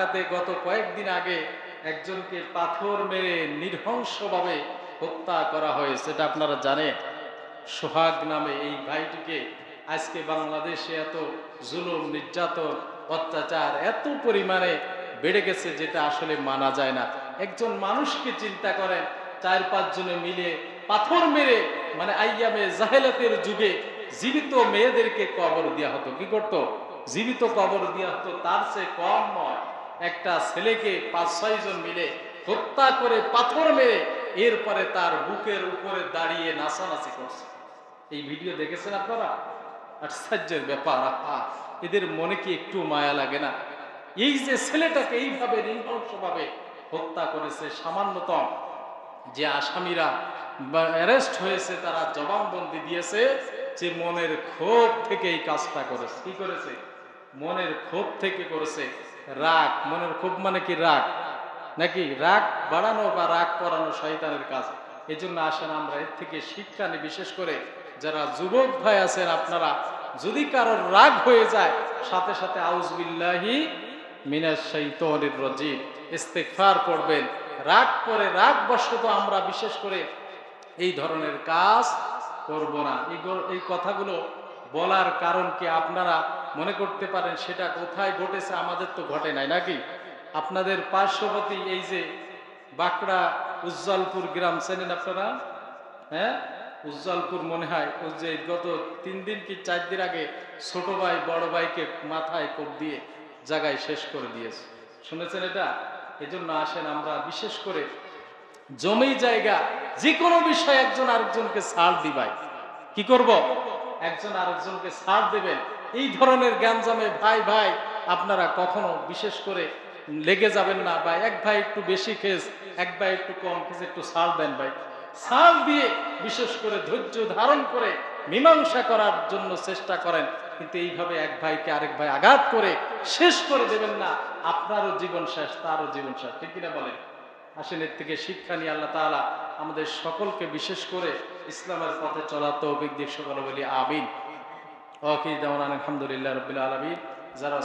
ঢাকাতে গত কয়েকদিন আগে একজনকে পাথর মেরে নৃশংসভাবে হত্যা করা হয়েছে, এটা আপনারা জানেন। সোহাগ নামে এই ভাইটিকে আজকে বাংলাদেশে এত জুলুম, নির্যাতন, অত্যাচার এত পরিমাণে বেড়ে গেছে যেটা আসলে মানা যায় না। একজন মানুষকে চিন্তা করেন, 4-5 জনে মিলে পাথর মেরে, মানে আইয়ামে জাহেলাতের যুগে জীবিত মেয়েদেরকে কবর দেওয়া হতো। কি করতো? জীবিত কবর দেওয়া হতো। তার চেয়ে কম নয়, একটা ছেলেকে 5-6 জন মিলে হত্যা করে পাথর মেরে এরপরে তার বুকের উপরে দাঁড়িয়ে নাচানাচি করছে। এই ভিডিও দেখেছেন আপনারা? আশ্চর্যের ব্যাপার। এদের মনে কি একটু মায়া লাগে না? এই যে ছেলেটাকে এইভাবে নৃশংসভাবে হত্যা করেছে, সামান্যতম যে আসামিরা অ্যারেস্ট হয়েছে তারা জবানবন্দি দিয়েছে যে মনের ক্ষোভ থেকে এই কাজটা করেছে। কি করেছে? মনের ক্ষোভ থেকে করেছে। রাগ, মনের ক্ষোভ মানে কি? রাগ নাকি? রাগ বাড়ানো বা রাগ করানো শয়তানের কাজ। এই জন্য আসেন আমরা এর থেকে শিক্ষা নিই। বিশেষ করে যারা যুবক ভাই আছেন, আপনারা যদি কারোর রাগ হয়ে যায়, সাথে সাথে আউযুবিল্লাহি মিনাশ শাইতানির রাজিম ইস্তিগফার পড়বেন। রাগ করে, রাগ বশত আমরা বিশেষ করে এই ধরনের কাজ করব না। এই কথাগুলো বলার কারণ কি আপনারা মনে করতে পারেন সেটা কোথায় ঘটেছে? আমাদের তো ঘটে নাই নাকি? আপনাদের পার্শ্ববর্তী এই যে বাঁকড়া উজ্জ্বলপুর গ্রাম চেনেন আপনারা? হ্যাঁ, উজ্জ্বলপুর মনে হয় ওই যে গত 3 দিন কি 4 দিন আগে ছোট ভাই বড় ভাইকে মাথায় কোপ দিয়ে জায়গায় শেষ করে দিয়েছে। শুনেছেন এটা? এজন্য আসেন আমরা বিশেষ করে জমি জায়গা যে কোনো বিষয় একজন আরেকজনকে ছাড় দিবাই। কি করব? একজন আরেকজনকে ছাড় দেবেন। এই ধরনের গ্যাঞ্জামে ভাই ভাই আপনারা কখনো বিশেষ করে লেগে যাবেন না। বা এক ভাই একটু বেশি খেয়েছে, এক ভাই একটু কম খেয়েছে, একটু ছাড় দেন ভাই। ছাড় দিয়ে বিশেষ করে ধৈর্য ধারণ করে মীমাংসা করার জন্য চেষ্টা করেন। কিন্তু এইভাবে এক ভাইকে আরেক ভাই আঘাত করে শেষ করে দেবেন না। আপনারও জীবন শেষ, তারও জীবন শেষ। ঠিক কিনা বলেন? আসেন এর থেকে শিক্ষা নিয়ে আল্লাহ তাআলা আমাদের সকলকে বিশেষ করে ইসলামের পথে চলার তৌফিক দিক। সকলে বলি আমিন। ওয়া আখিরু দাওয়ানা আলহামদুলিল্লাহি রাব্বিল আলামিন। যারা